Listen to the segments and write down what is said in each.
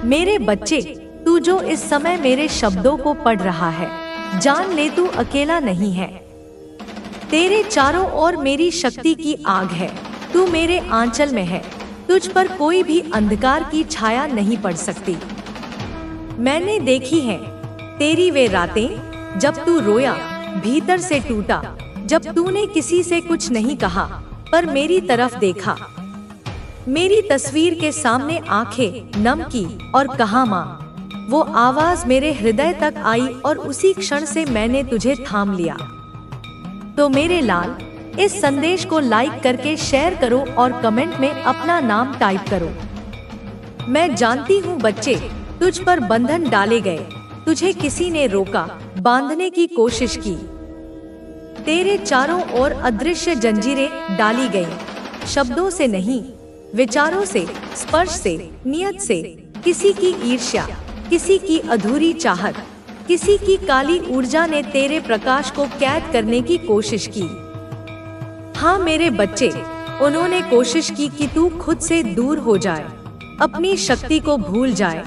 मेरे बच्चे, तू जो इस समय मेरे शब्दों को पढ़ रहा है, जान ले तू अकेला नहीं है। तेरे चारों ओर मेरी शक्ति की आग है। तू मेरे आंचल में है। तुझ पर कोई भी अंधकार की छाया नहीं पड़ सकती। मैंने देखी है तेरी वे रातें जब तू रोया, भीतर से टूटा, जब तूने किसी से कुछ नहीं कहा पर मेरी तरफ देखा, मेरी तस्वीर के सामने आंखें नम की और कहा माँ। वो आवाज मेरे हृदय तक आई और उसी क्षण से मैंने तुझे थाम लिया। तो मेरे लाल, इस संदेश को लाइक करके शेयर करो और कमेंट में अपना नाम टाइप करो। मैं जानती हूँ बच्चे, तुझ पर बंधन डाले गए, तुझे किसी ने रोका, बांधने की कोशिश की। तेरे चारों ओर अदृश्य जंजीरें डाली गई, शब्दों से नहीं, विचारों से, स्पर्श से, नियत से। किसी की ईर्ष्या, किसी की अधूरी चाहत, किसी की काली ऊर्जा ने तेरे प्रकाश को कैद करने की कोशिश की। हाँ मेरे बच्चे, उन्होंने कोशिश की कि तू खुद से दूर हो जाए, अपनी शक्ति को भूल जाए,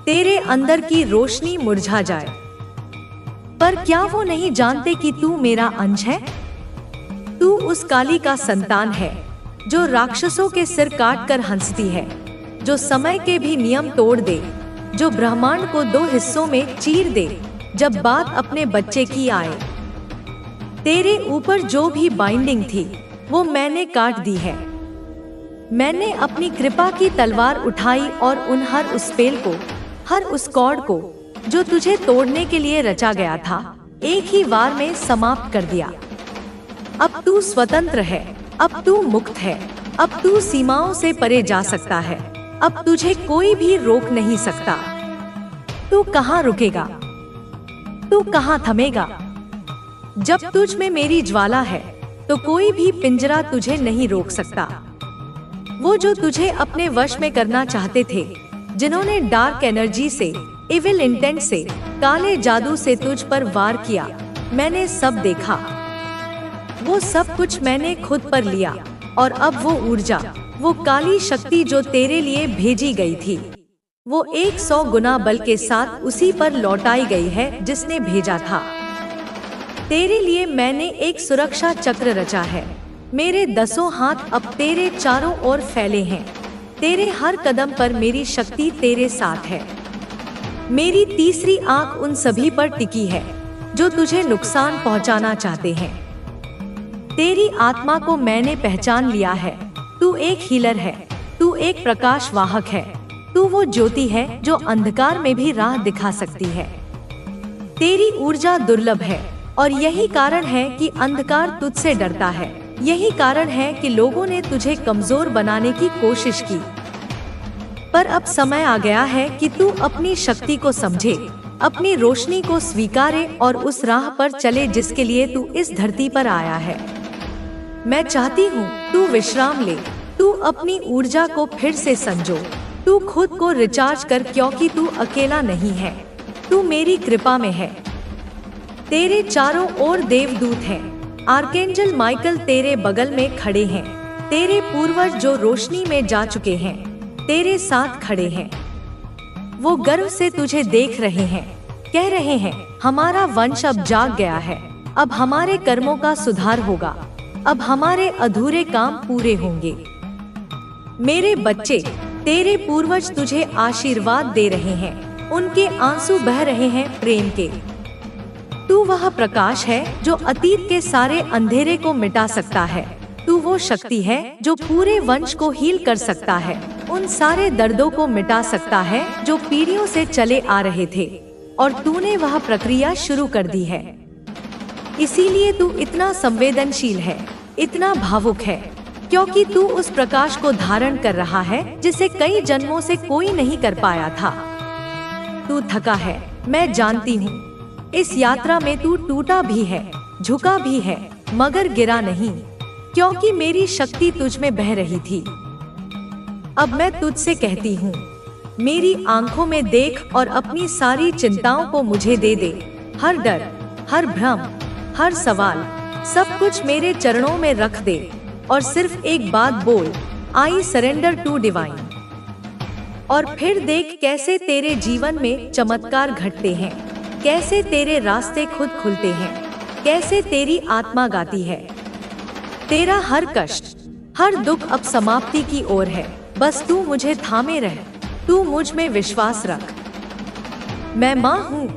तेरे अंदर की रोशनी मुरझा जाए। पर क्या वो नहीं जानते कि तू मेरा अंश है? तू उस काली का संतान है जो राक्षसों के सिर काट कर हंसती है, जो समय के भी नियम तोड़ दे, जो ब्रह्मांड को दो हिस्सों में चीर दे जब बात अपने बच्चे की आए। तेरे ऊपर जो भी बाइंडिंग थी वो मैंने काट दी है। मैंने अपनी कृपा की तलवार उठाई और उन हर उस स्पेल को, हर उस कॉर्ड को जो तुझे तोड़ने के लिए रचा गया था, एक ही वार में समाप्त कर दिया। अब तू स्वतंत्र है, अब तू मुक्त है, अब तू सीमाओं से परे जा सकता है, अब तुझे कोई भी रोक नहीं सकता। तू कहाँ रुकेगा? तू कहाँ थमेगा? जब तुझ में मेरी ज्वाला है तो कोई भी पिंजरा तुझे नहीं रोक सकता। वो जो तुझे अपने वश में करना चाहते थे, जिन्होंने डार्क एनर्जी से, इविल इंटेंट से, काले जादू से तुझ पर वार किया, मैंने सब देखा। वो सब कुछ मैंने खुद पर लिया और अब वो ऊर्जा, वो काली शक्ति जो तेरे लिए भेजी गई थी, वो 100 गुना बल के साथ उसी पर लौटाई गई है जिसने भेजा था। तेरे लिए मैंने एक सुरक्षा चक्र रचा है। मेरे 10 हाथ अब तेरे चारों ओर फैले हैं। तेरे हर कदम पर मेरी शक्ति तेरे साथ है। मेरी तीसरी आंख उन सभी पर टिकी है जो तुझे नुकसान पहुंचाना चाहते हैं। तेरी आत्मा को मैंने पहचान लिया है। तू एक हीलर है, तू एक प्रकाश वाहक है, तू वो ज्योति है जो अंधकार में भी राह दिखा सकती है। तेरी ऊर्जा दुर्लभ है और यही कारण है कि अंधकार तुझसे डरता है। यही कारण है कि लोगों ने तुझे कमजोर बनाने की कोशिश की। पर अब समय आ गया है कि तू अपनी शक्ति को समझे, अपनी रोशनी को स्वीकारे और उस राह पर चले जिसके लिए तू इस धरती पर आया है। मैं चाहती हूँ तू विश्राम ले, तू अपनी ऊर्जा को फिर से संजो, तू खुद को रिचार्ज कर, क्योंकि तू अकेला नहीं है, तू मेरी कृपा में है। तेरे चारों ओर देवदूत हैं। आर्कएंजल माइकल तेरे बगल में खड़े हैं। तेरे पूर्वज जो रोशनी में जा चुके हैं तेरे साथ खड़े हैं। वो गर्व से तुझे देख रहे हैं, कह रहे हैं हमारा वंश अब जाग गया है, अब हमारे कर्मों का सुधार होगा, अब हमारे अधूरे काम पूरे होंगे। मेरे बच्चे, तेरे पूर्वज तुझे आशीर्वाद दे रहे हैं, उनके आंसू बह रहे हैं प्रेम के। तू वह प्रकाश है जो अतीत के सारे अंधेरे को मिटा सकता है। तू वो शक्ति है जो पूरे वंश को हील कर सकता है, उन सारे दर्दों को मिटा सकता है जो पीढ़ियों से चले आ रहे थे, और तूने वह प्रक्रिया शुरू कर दी है। इसीलिए तू इतना संवेदनशील है, इतना भावुक है, क्योंकि तू उस प्रकाश को धारण कर रहा है जिसे कई जन्मों से कोई नहीं कर पाया था। तू थका है, मैं जानती हूँ। इस यात्रा में तू टूटा भी है, झुका भी है, मगर गिरा नहीं, क्योंकि मेरी शक्ति तुझ में बह रही थी। अब मैं तुझसे कहती हूँ, मेरी आंखों में देख और अपनी सारी चिंताओं को मुझे दे दे। हर डर, हर भ्रम, हर सवाल, सब कुछ मेरे चरणों में रख दे और सिर्फ एक बात बोल, आई सरेंडर टू डिवाइन। और फिर देख कैसे तेरे जीवन में चमत्कार घटते हैं, कैसे तेरे रास्ते खुद खुलते हैं, कैसे तेरी आत्मा गाती है। तेरा हर कष्ट, हर दुख अब समाप्ति की ओर है। बस तू मुझे थामे रह, तू मुझ में विश्वास रख। मैं माँ हूँ,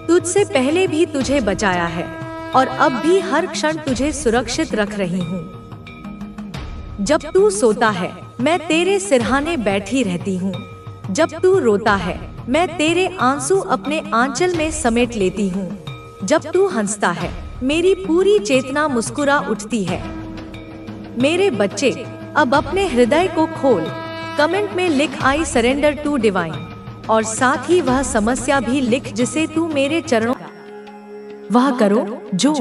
तुझसे पहले भी तुझे बचाया है और अब भी हर क्षण तुझे सुरक्षित रख रही हूँ। जब तू सोता है मैं तेरे सिरहाने बैठी रहती हूँ, जब तू रोता है मैं तेरे आंसू अपने आंचल में समेट लेती हूँ, जब तू हंसता है मेरी पूरी चेतना मुस्कुरा उठती है। मेरे बच्चे अब अपने हृदय को खोल, कमेंट में लिख आई सरेंडर टू डिवाइन, और साथ ही वह समस्या भी लिख जिसे तू मेरे चरणों, वह करो जो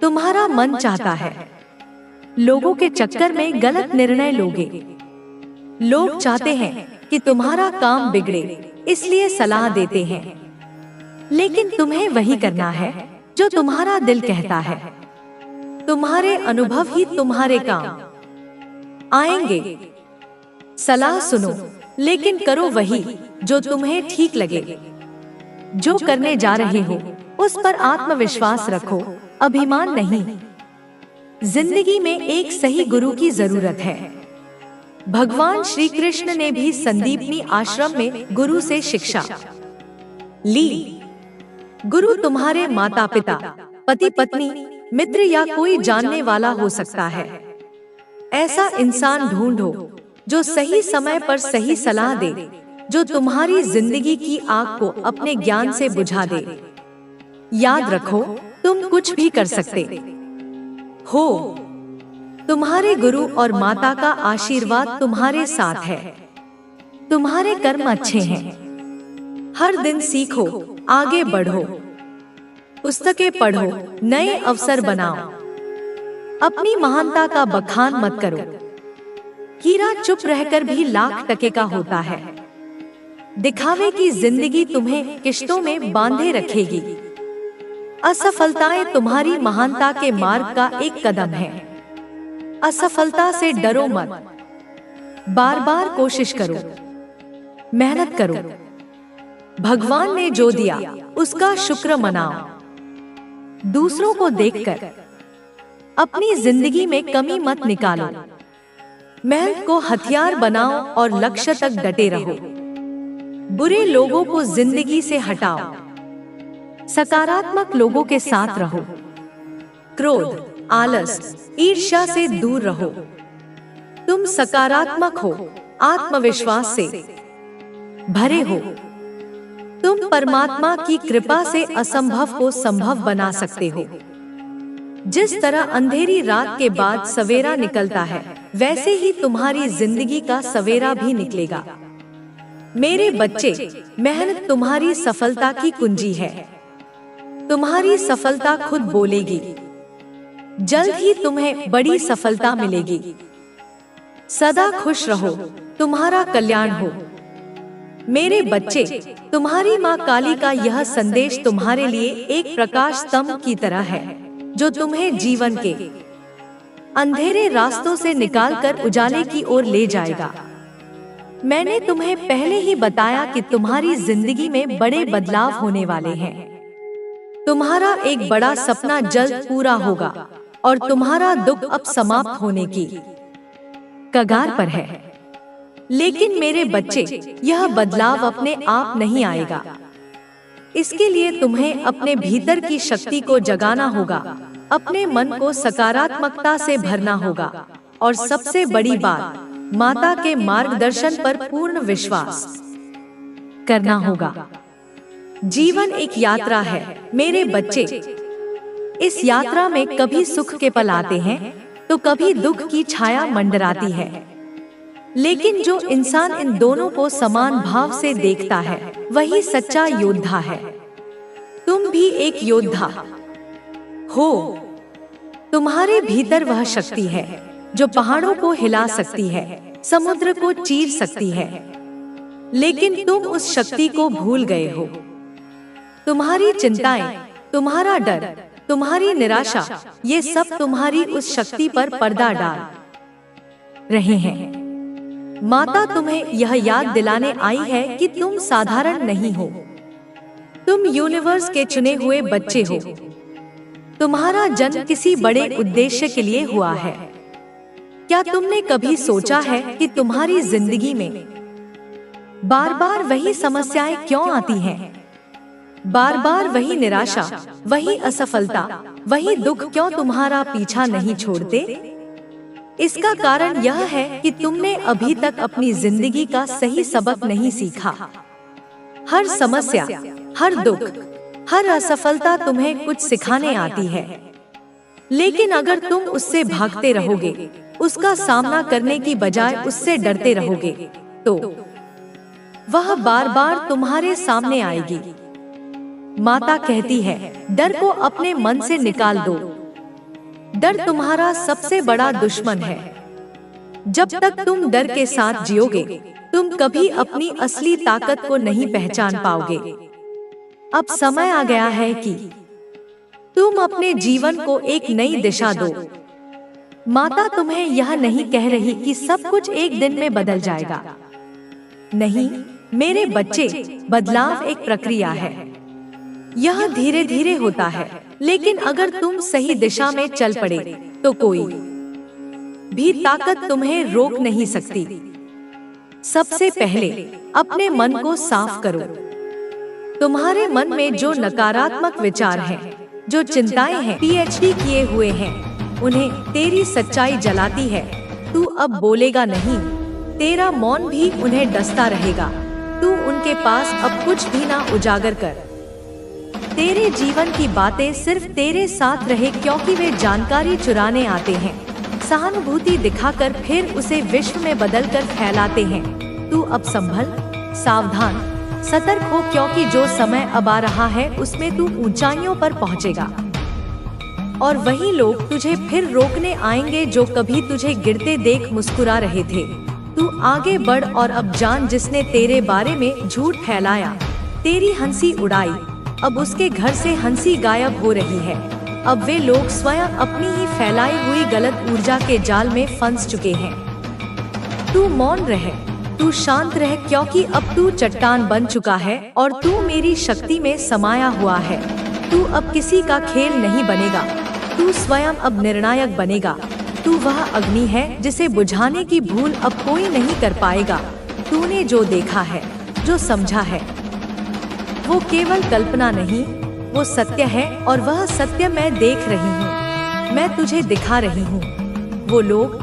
तुम्हारा मन चाहता है। लोगों के चक्कर में गलत निर्णय लोगे। लोग चाहते हैं कि तुम्हारा काम बिगड़े, इसलिए सलाह देते हैं, लेकिन तुम्हें वही करना है जो तुम्हारा दिल कहता है। तुम्हारे अनुभव ही तुम्हारे काम आएंगे। सलाह सुनो, लेकिन करो वही जो तुम्हें ठीक लगे। जो करने जा रहे हो उस पर आत्मविश्वास रखो, अभिमान नहीं। जिंदगी में एक सही गुरु की जरूरत है। भगवान श्री कृष्ण ने भी संदीपनी आश्रम में गुरु से शिक्षा ली। गुरु तुम्हारे माता पिता, पति पत्नी, मित्र या कोई जानने वाला हो सकता है। ऐसा इंसान ढूंढो जो सही समय पर सही सलाह दे, जो तुम्हारी जिंदगी की आग को अपने ज्ञान से बुझा दे। याद रखो, तुम कुछ भी कर सकते हो। तुम्हारे गुरु और माता का आशीर्वाद तुम्हारे साथ है। तुम्हारे कर्म अच्छे हैं। हर दिन सीखो, आगे बढ़ो, पुस्तकें पढ़ो, नए अवसर बनाओ। अपनी महानता का बखान मत करो। हीरा चुप रहकर भी लाख टके का होता है। दिखावे की जिंदगी तुम्हें किश्तों में बांधे रखेगी। असफलताएं तुम्हारी महानता के मार्ग का एक कदम है। असफलता से डरो मत, बार बार कोशिश करो, मेहनत करो। भगवान ने जो दिया उसका शुक्र मनाओ। दूसरों को देखकर अपनी जिंदगी में कमी मत निकालो। मेहनत को हथियार बनाओ और लक्ष्य तक डटे रहो। बुरे लोगों को जिंदगी से हटाओ, सकारात्मक लोगों के साथ रहो। क्रोध, आलस, ईर्ष्या से दूर रहो। तुम सकारात्मक हो, आत्मविश्वास से भरे हो। तुम परमात्मा की कृपा से असंभव को संभव बना सकते हो। जिस तरह अंधेरी रात के बाद सवेरा निकलता है, वैसे ही तुम्हारी जिंदगी का सवेरा भी निकलेगा। मेरे बच्चे, मेहनत तुम्हारी सफलता की कुंजी है। तुम्हारी सफलता खुद बोलेगी। जल्द ही तुम्हें बड़ी सफलता मिलेगी। सदा खुश रहो, तुम्हारा कल्याण हो। मेरे बच्चे, तुम्हारी माँ काली का यह संदेश तुम्हारे लिए एक प्रकाश स्तंभ की तरह है, जो तुम्हें जीवन के अंधेरे रास्तों से निकालकर उजाले की ओर ले जाएगा। मैंने तुम्हें पहले ही बताया कि तुम्हारी जिंदगी में बड़े बदलाव होने वाले हैं। तुम्हारा एक बड़ा सपना जल्द पूरा होगा और तुम्हारा दुख अब समाप्त होने की कगार पर है। लेकिन मेरे बच्चे, यह बदलाव अपने आप नहीं आएगा। इसके लिए तुम्हें अपने भीतर की शक्ति को जगाना होगा, अपने मन को सकारात्मकता से भरना होगा और सबसे बड़ी बात, माता के मार्गदर्शन पर पूर्ण विश्वास करना होगा। जीवन एक यात्रा है मेरे बच्चे। इस यात्रा में कभी सुख के पल आते हैं तो कभी दुख की छाया मंडराती है, लेकिन जो इंसान इन दोनों को समान भाव से देखता है वही सच्चा योद्धा है। तुम भी एक योद्धा हो। तुम्हारे भीतर वह शक्ति है जो पहाड़ों को हिला सकती है, समुद्र को चीर सकती है, लेकिन तुम उस शक्ति को भूल गए हो। तुम्हारी चिंताएं, तुम्हारा डर, तुम्हारी निराशा, ये सब तुम्हारी उस शक्ति पर पर्दा डाल रहे हैं। माता तुम्हें यह याद दिलाने आई है कि तुम साधारण नहीं हो। तुम यूनिवर्स के चुने हुए बच्चे हो। तुम्हारा जन्म किसी बड़े उद्देश्य के लिए हुआ है। क्या तुमने कभी सोचा है कि तुम्हारी जिंदगी में बार बार वही समस्याएं क्यों आती हैं? बार बार वही निराशा, वही असफलता, वही दुख क्यों तुम्हारा पीछा नहीं छोड़ते? इसका कारण यह है कि तुमने अभी तक अपनी जिंदगी का सही सबक नहीं सीखा। हर समस्या, हर दुख, हर असफलता तुम्हें कुछ सिखाने आती है, लेकिन अगर तुम उससे भागते रहोगे, उसका सामना करने की बजाय उससे डरते रहोगे, तो वह बार बार तुम्हारे सामने आएगी। माता कहती है, डर को अपने मन से निकाल दो। डर तुम्हारा सबसे बड़ा दुश्मन है। जब तक तुम डर के साथ जियोगे, तुम कभी अपनी असली ताकत को नहीं पहचान पाओगे। अब समय आ गया है कि तुम अपने जीवन को एक नई दिशा दो। माता तुम्हें यह नहीं कह रही कि सब कुछ एक दिन में बदल जाएगा। नहीं मेरे बच्चे, बदलाव एक प्रक्रिया है। यह धीरे धीरे होता है, लेकिन अगर तुम सही दिशा में चल पड़े तो कोई भी ताकत तुम्हें रोक नहीं सकती। सबसे पहले अपने मन को साफ करो। तुम्हारे मन में जो नकारात्मक विचार हैं, जो चिंताएं हैं, पीएचडी किए हुए हैं, उन्हें तेरी सच्चाई जलाती है। तू अब बोलेगा नहीं, तेरा मौन भी उन्हें डसता रहेगा। तू उनके पास अब कुछ भी ना उजागर कर। तेरे जीवन की बातें सिर्फ तेरे साथ रहे क्योंकि वे जानकारी चुराने आते हैं, सहानुभूति दिखाकर फिर उसे विश्व में बदलकर फैलाते हैं। तू अब संभल, सावधान, सतर्क हो, क्योंकि जो समय अब आ रहा है उसमें तू ऊंचाइयों पर पहुंचेगा। और वही लोग तुझे फिर रोकने आएंगे जो कभी तुझे गिरते देख मुस्कुरा रहे थे। तू आगे बढ़ और अब जान, जिसने तेरे बारे में झूठ फैलाया, तेरी हंसी उड़ाई, अब उसके घर से हंसी गायब हो रही है। अब वे लोग स्वयं अपनी ही फैलाई हुई गलत ऊर्जा के जाल में फंस चुके हैं। तू मौन रह, तू शांत रह, क्योंकि अब तू चट्टान बन चुका है और तू मेरी शक्ति में समाया हुआ है। तू अब किसी का खेल नहीं बनेगा, तू स्वयं अब निर्णायक बनेगा। तू वह अग्नि है जिसे बुझाने की भूल अब कोई नहीं कर पाएगा। तूने जो देखा है, जो समझा है, वो केवल कल्पना नहीं, वो सत्य है, और वह सत्य मैं देख रही हूँ, मैं तुझे दिखा रही हूँ। वो लोग,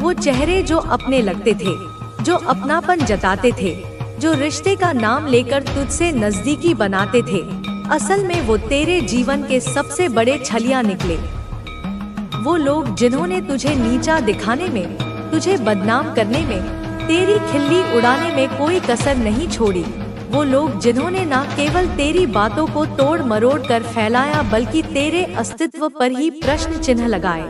वो चेहरे जो अपने लगते थे, जो अपनापन जताते थे, जो रिश्ते का नाम लेकर तुझसे नजदीकी बनाते थे, असल में वो तेरे जीवन के सबसे बड़े छलिया निकले। वो लोग जिन्होंने तुझे नीचा दिखाने में, तुझे बदनाम करने में, तेरी खिल्ली उड़ाने में कोई कसर नहीं छोड़ी। वो लोग जिन्होंने न केवल तेरी बातों को तोड़ मरोड़ कर फैलाया, बल्कि तेरे अस्तित्व पर ही प्रश्न चिन्ह लगाए,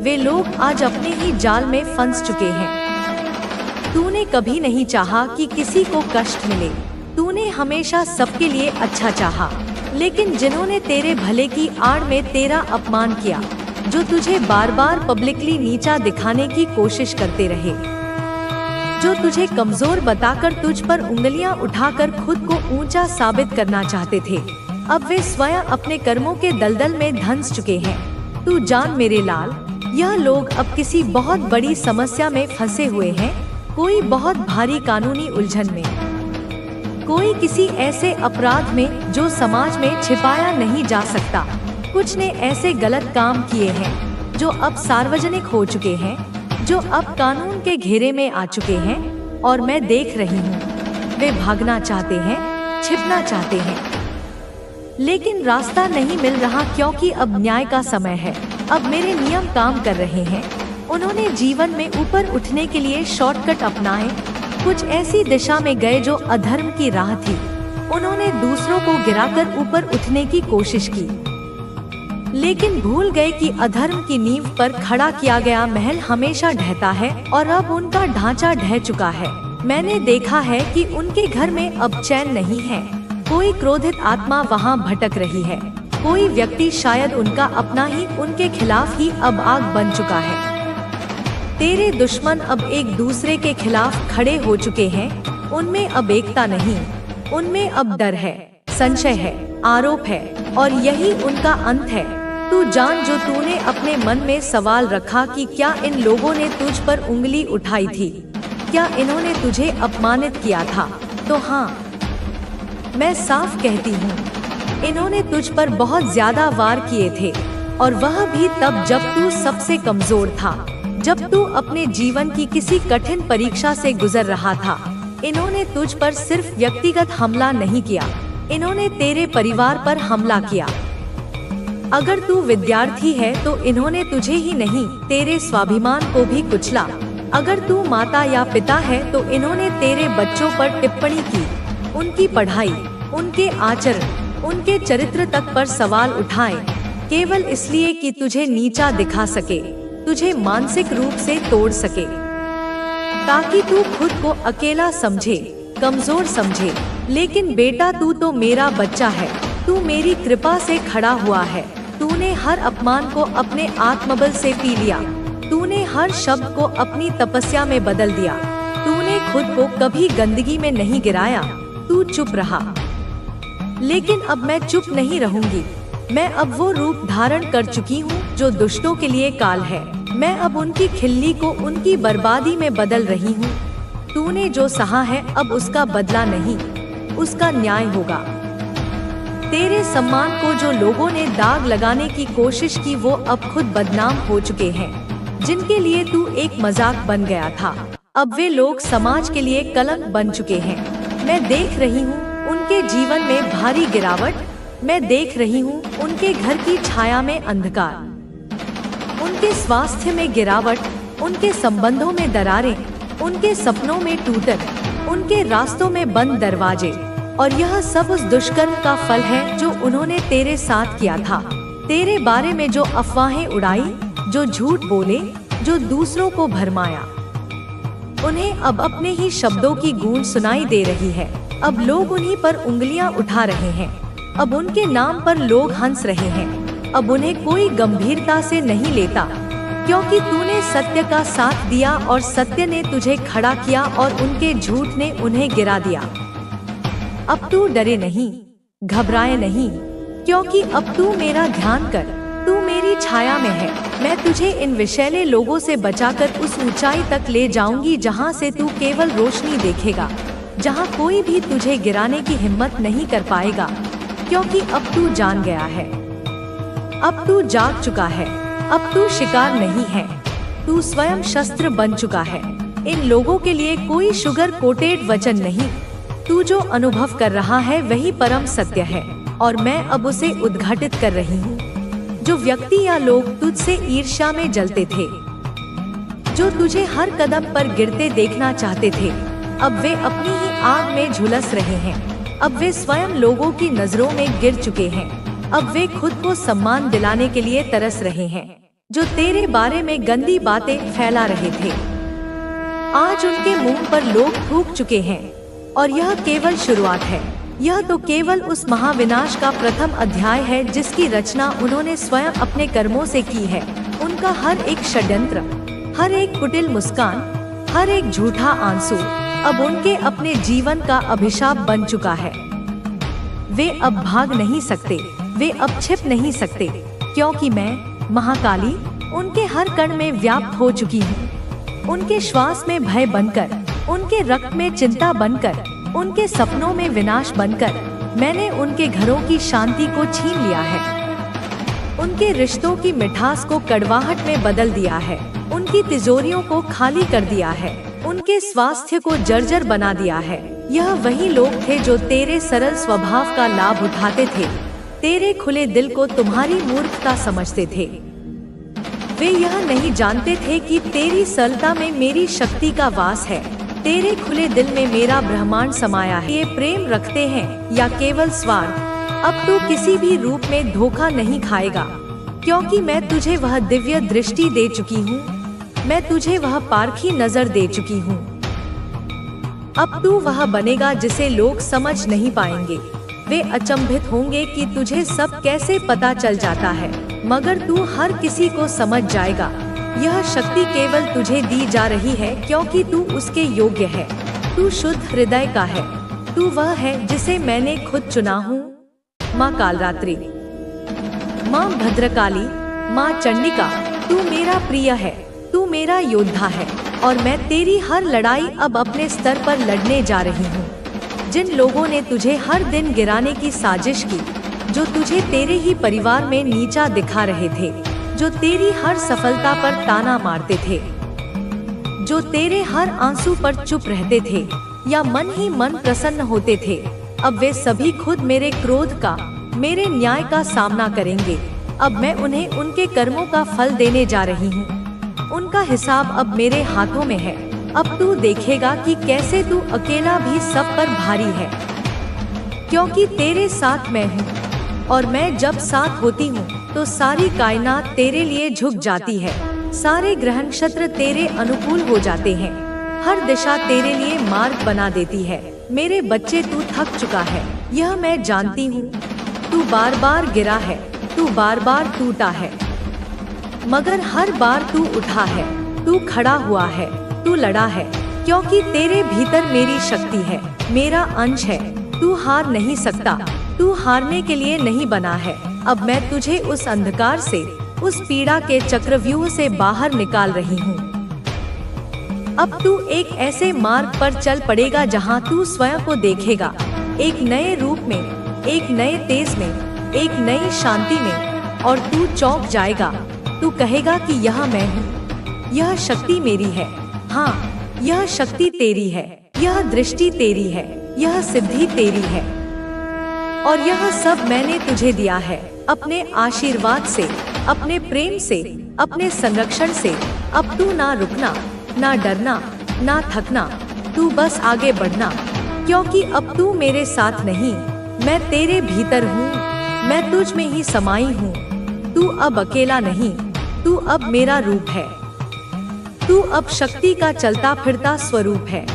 वे लोग आज अपने ही जाल में फंस चुके हैं। तूने कभी नहीं चाहा कि किसी को कष्ट मिले, तूने हमेशा सबके लिए अच्छा चाहा, लेकिन जिन्होंने तेरे भले की आड़ में तेरा अपमान किया, जो तुझे बार बार पब्लिकली नीचा दिखाने की कोशिश करते रहे, जो तुझे कमजोर बताकर तुझ पर उंगलियां उठाकर खुद को ऊंचा साबित करना चाहते थे, अब वे स्वयं अपने कर्मों के दलदल में धंस चुके हैं। तू जान मेरे लाल, यह लोग अब किसी बहुत बड़ी समस्या में फंसे हुए हैं, कोई बहुत भारी कानूनी उलझन में, कोई किसी ऐसे अपराध में जो समाज में छिपाया नहीं जा सकता। कुछ ने ऐसे गलत काम किए हैं जो अब सार्वजनिक हो चुके हैं, जो अब कानून के घेरे में आ चुके हैं, और मैं देख रही हूँ। वे भागना चाहते हैं, छिपना चाहते हैं, लेकिन रास्ता नहीं मिल रहा, क्योंकि अब न्याय का समय है। अब मेरे नियम काम कर रहे हैं। उन्होंने जीवन में ऊपर उठने के लिए शॉर्टकट अपनाए, कुछ ऐसी दिशा में गए जो अधर्म की राह थी। उन्होंने दूसरों को गिराकर ऊपर उठने की कोशिश की, लेकिन भूल गए कि अधर्म की नींव पर खड़ा किया गया महल हमेशा ढहता है, और अब उनका ढांचा ढह चुका है। मैंने देखा है कि उनके घर में अब चैन नहीं है। कोई क्रोधित आत्मा वहाँ भटक रही है, कोई व्यक्ति, शायद उनका अपना ही, उनके खिलाफ ही अब आग बन चुका है। तेरे दुश्मन अब एक दूसरे के खिलाफ खड़े हो चुके हैं। उनमें अब एकता नहीं, उनमें अब डर है, संशय है, आरोप है, और यही उनका अंत है। तू जान, जो तूने अपने मन में सवाल रखा कि क्या इन लोगों ने तुझ पर उंगली उठाई थी, क्या इन्होंने तुझे अपमानित किया था, तो हाँ, मैं साफ कहती हूँ, इन्होंने तुझ पर बहुत ज्यादा वार किए थे, और वह भी तब जब तू सबसे कमजोर था, जब तू अपने जीवन की किसी कठिन परीक्षा से गुजर रहा था। इन्होंने तुझ पर सिर्फ व्यक्तिगत हमला नहीं किया, इन्होंने तेरे परिवार पर हमला किया। अगर तू विद्यार्थी है तो इन्होंने तुझे ही नहीं, तेरे स्वाभिमान को भी कुचला। अगर तू माता या पिता है तो इन्होंने तेरे बच्चों पर टिप्पणी की, उनकी पढ़ाई, उनके आचरण, उनके चरित्र तक पर सवाल उठाए, केवल इसलिए कि तुझे नीचा दिखा सके, तुझे मानसिक रूप से तोड़ सके, ताकि तू खुद को अकेला समझे, कमजोर समझे। लेकिन बेटा, तू तो मेरा बच्चा है, तू मेरी कृपा से खड़ा हुआ है। तूने हर अपमान को अपने आत्मबल से पी लिया, तूने हर शब्द को अपनी तपस्या में बदल दिया, तूने खुद को कभी गंदगी में नहीं गिराया, तू चुप रहा। लेकिन अब मैं चुप नहीं रहूंगी। मैं अब वो रूप धारण कर चुकी हूँ जो दुष्टों के लिए काल है। मैं अब उनकी खिल्ली को उनकी बर्बादी में बदल रही हूँ। तूने जो सहा है अब उसका बदला नहीं, उसका न्याय होगा। तेरे सम्मान को जो लोगों ने दाग लगाने की कोशिश की वो अब खुद बदनाम हो चुके हैं। जिनके लिए तू एक मजाक बन गया था, अब वे लोग समाज के लिए कलंक बन चुके हैं। मैं देख रही हूँ उनके जीवन में भारी गिरावट, मैं देख रही हूँ उनके घर की छाया में अंधकार, उनके स्वास्थ्य में गिरावट, उनके संबंधों में दरारें, उनके सपनों में टूटन, उनके रास्तों में बंद दरवाजे। और यह सब उस दुष्कर्म का फल है जो उन्होंने तेरे साथ किया था। तेरे बारे में जो अफवाहें उड़ाई, जो झूठ बोले, जो दूसरों को भरमाया, उन्हें अब अपने ही शब्दों की गूंज सुनाई दे रही है। अब लोग उन्हीं पर उंगलियां उठा रहे हैं, अब उनके नाम पर लोग हंस रहे हैं। अब उन्हें कोई गंभीरता से नहीं लेता, क्योंकि तूने सत्य का साथ दिया और सत्य ने तुझे खड़ा किया और उनके झूठ ने उन्हें गिरा दिया। अब तू डरे नहीं, घबराए नहीं, क्योंकि अब तू मेरा ध्यान कर, तू मेरी छाया में है। मैं तुझे इन विषैले लोगों से बचाकर उस ऊंचाई तक ले जाऊंगी जहां से तू केवल रोशनी देखेगा, जहां कोई भी तुझे गिराने की हिम्मत नहीं कर पाएगा, क्योंकि अब तू जान गया है, अब तू जाग चुका है, अब तू शिकार नहीं है, तू स्वयं शस्त्र बन चुका है। इन लोगों के लिए कोई शुगर कोटेड वचन नहीं, तू जो अनुभव कर रहा है वही परम सत्य है, और मैं अब उसे उद्घाटित कर रही हूँ। जो व्यक्ति या लोग तुझसे ईर्ष्या में जलते थे, जो तुझे हर कदम पर गिरते देखना चाहते थे, अब वे अपनी ही आग में झुलस रहे हैं। अब वे स्वयं लोगों की नजरों में गिर चुके हैं। अब वे खुद को सम्मान दिलाने के लिए तरस रहे हैं। जो तेरे बारे में गंदी बातें फैला रहे थे, आज उनके मुंह पर लोग थूक चुके हैं। और यह केवल शुरुआत है। यह तो केवल उस महाविनाश का प्रथम अध्याय है जिसकी रचना उन्होंने स्वयं अपने कर्मों से की है। उनका हर एक षड्यंत्र, हर एक कुटिल मुस्कान, हर एक झूठा आंसू अब उनके अपने जीवन का अभिशाप बन चुका है। वे अब भाग नहीं सकते, वे अब छिप नहीं सकते, क्योंकि मैं महाकाली उनके हर कण में व्याप्त हो चुकी हूँ। उनके श्वास में भय बनकर, उनके रक्त में चिंता बनकर, उनके सपनों में विनाश बनकर मैंने उनके घरों की शांति को छीन लिया है। उनके रिश्तों की मिठास को कड़वाहट में बदल दिया है। उनकी तिजोरियों को खाली कर दिया है। उनके स्वास्थ्य को जर्जर बना दिया है। यह वही लोग थे जो तेरे सरल स्वभाव का लाभ उठाते थे, तेरे खुले दिल को तुम्हारी मूर्खता समझते थे। वे यह नहीं जानते थे कि तेरी सरलता में मेरी शक्ति का वास है, तेरे खुले दिल में मेरा ब्रह्मांड समाया है। ये प्रेम रखते हैं या केवल स्वार्थ। अब तू किसी भी रूप में धोखा नहीं खाएगा, क्योंकि मैं तुझे वह दिव्य दृष्टि दे चुकी हूँ। मैं तुझे वह पारखी नजर दे चुकी हूँ। अब तू वह बनेगा जिसे लोग समझ नहीं पाएंगे। वे अचंभित होंगे कि तुझे सब कैसे पता चल जाता है, मगर तू हर किसी को समझ जाएगा। यह शक्ति केवल तुझे दी जा रही है क्योंकि तू उसके योग्य है। तू शुद्ध हृदय का है। तू वह है जिसे मैंने खुद चुना हूँ। माँ कालरात्रि, माँ भद्रकाली, माँ चंडिका, तू मेरा प्रिय है। तू मेरा योद्धा है और मैं तेरी हर लड़ाई अब अपने स्तर पर लड़ने जा रही हूँ। जिन लोगों ने तुझे हर दिन गिराने की साजिश की, जो तुझे तेरे ही परिवार में नीचा दिखा रहे थे, जो तेरी हर सफलता पर ताना मारते थे, जो तेरे हर आंसू पर चुप रहते थे या मन ही मन प्रसन्न होते थे, अब वे सभी खुद मेरे क्रोध का, मेरे न्याय का सामना करेंगे। अब मैं उन्हें उनके कर्मों का फल देने जा रही हूँ। उनका हिसाब अब मेरे हाथों में है। अब तू देखेगा कि कैसे तू अकेला भी सब पर भारी है, क्योंकि तेरे साथ मैं हूँ और मैं जब साथ होती हूँ तो सारी कायनात तेरे लिए झुक जाती है। सारे ग्रह नक्षत्र तेरे अनुकूल हो जाते हैं। हर दिशा तेरे लिए मार्ग बना देती है। मेरे बच्चे, तू थक चुका है, यह मैं जानती हूँ। तू बार बार गिरा है, तू बार बार टूटा है, मगर हर बार तू उठा है, तू खड़ा हुआ है, तू लड़ा है, क्योंकि तेरे भीतर मेरी शक्ति है, मेरा अंश है। तू हार नहीं सकता, तू हारने के लिए नहीं बना है। अब मैं तुझे उस अंधकार से, उस पीड़ा के चक्रव्यूह से बाहर निकाल रही हूँ। अब तू एक ऐसे मार्ग पर चल पड़ेगा जहाँ तू स्वयं को देखेगा, एक नए रूप में, एक नए तेज में, एक नई शांति में, और तू चौंक जाएगा। तू कहेगा कि यह मैं हूँ, यह शक्ति मेरी है। हाँ, यह शक्ति तेरी है, यह दृष्टि तेरी है, यह सिद्धि तेरी है, और यह सब मैंने तुझे दिया है अपने आशीर्वाद से, अपने प्रेम से, अपने संरक्षण से। अब तू ना रुकना, ना डरना, ना थकना, तू बस आगे बढ़ना, क्योंकि अब तू मेरे साथ नहीं, मैं तेरे भीतर हूँ, मैं तुझ में ही समाई हूँ। तू अब अकेला नहीं, तू अब मेरा रूप है। तू अब शक्ति का चलता फिरता स्वरूप है।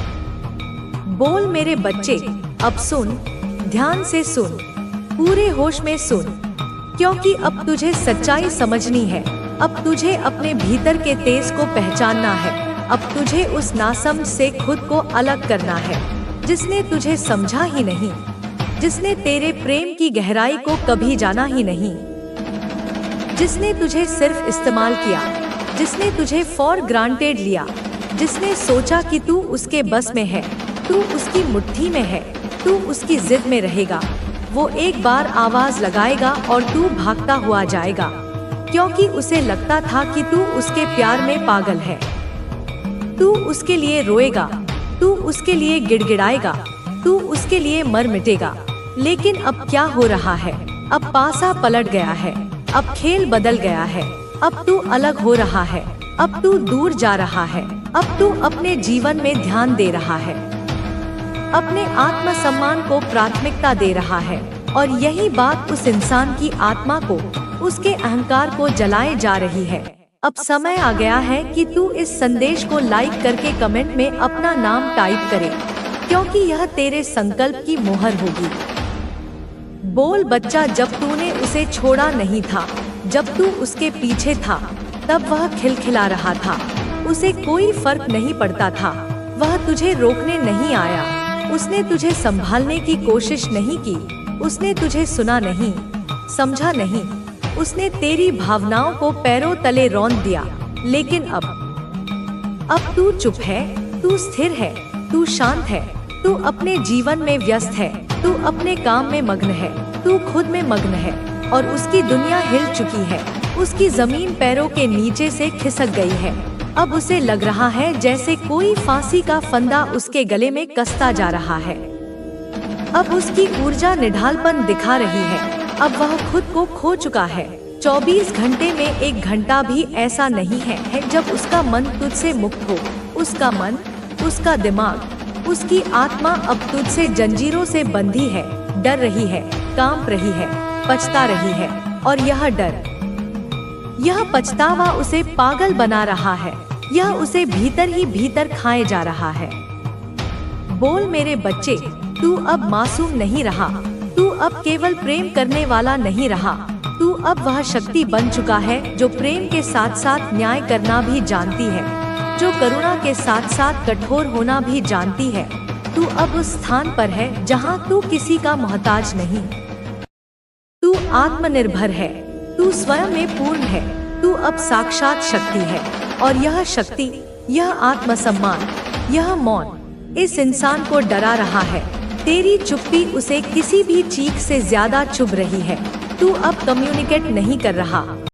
बोल मेरे बच्चे, अब सुन, ध्यान से सुन, पूरे होश में सुन, क्योंकि अब तुझे सच्चाई समझनी है। अब तुझे अपने भीतर के तेज को पहचानना है। अब तुझे उस नासमझ से खुद को अलग करना है, जिसने तुझे समझा ही नहीं, जिसने तेरे प्रेम की गहराई को कभी जाना ही नहीं, जिसने तुझे सिर्फ इस्तेमाल किया, जिसने तुझे फॉर ग्रांटेड लिया, जिसने सोचा कि तू उसके बस में है, तू उसकी मुट्ठी में है, तू उसकी जिद में रहेगा। वो एक बार आवाज लगाएगा और तू भागता हुआ जाएगा, क्योंकि उसे लगता था कि तू उसके प्यार में पागल है। तू उसके लिए रोएगा, तू उसके लिए गिड़गिड़ाएगा, तू उसके लिए मर मिटेगा। लेकिन अब क्या हो रहा है? अब पासा पलट गया है, अब खेल बदल गया है। अब तू अलग हो रहा है, अब तू दूर जा रहा है, अब तू अपने जीवन में ध्यान दे रहा है, अपने आत्म सम्मान को प्राथमिकता दे रहा है। और यही बात उस इंसान की आत्मा को, उसके अहंकार को जलाए जा रही है। अब समय आ गया है कि तू इस संदेश को लाइक करके कमेंट में अपना नाम टाइप करे, क्योंकि यह तेरे संकल्प की मोहर होगी। बोल बच्चा, जब तूने उसे छोड़ा नहीं था, जब तू उसके पीछे था, तब वह खिलखिला रहा था, उसे कोई फर्क नहीं पड़ता था। वह तुझे रोकने नहीं आया, उसने तुझे संभालने की कोशिश नहीं की, उसने तुझे सुना नहीं, समझा नहीं, उसने तेरी भावनाओं को पैरों तले रौंद दिया। लेकिन अब तू चुप है, तू स्थिर है, तू शांत है, तू अपने जीवन में व्यस्त है, तू अपने काम में मग्न है, तू खुद में मग्न है, और उसकी दुनिया हिल चुकी है, उसकी जमीन पैरों के नीचे से खिसक गई है। अब उसे लग रहा है जैसे कोई फांसी का फंदा उसके गले में कसता जा रहा है। अब उसकी ऊर्जा निढालपन दिखा रही है, अब वह खुद को खो चुका है। 24 घंटे में 1 घंटा भी ऐसा नहीं है जब उसका मन तुझसे मुक्त हो। उसका मन, उसका दिमाग, उसकी आत्मा अब तुझसे जंजीरों से बंधी है, डर रही है, कांप रही है, पछता रही है, और यह डर, यह पछतावा उसे पागल बना रहा है, यह उसे भीतर ही भीतर खाए जा रहा है। बोल मेरे बच्चे, तू अब मासूम नहीं रहा, तू अब केवल प्रेम करने वाला नहीं रहा, तू अब वह शक्ति बन चुका है जो प्रेम के साथ साथ न्याय करना भी जानती है, जो करुणा के साथ साथ कठोर होना भी जानती है। तू अब उस स्थान पर है जहाँ तू किसी का मोहताज नहीं। तू आत्मनिर्भर है, तू स्वयं में पूर्ण है। तू अब साक्षात शक्ति है, और यह शक्ति, यह आत्मसम्मान, यह मौन इस इंसान को डरा रहा है। तेरी चुप्पी उसे किसी भी चीख से ज्यादा चुभ रही है। तू अब कम्युनिकेट नहीं कर रहा।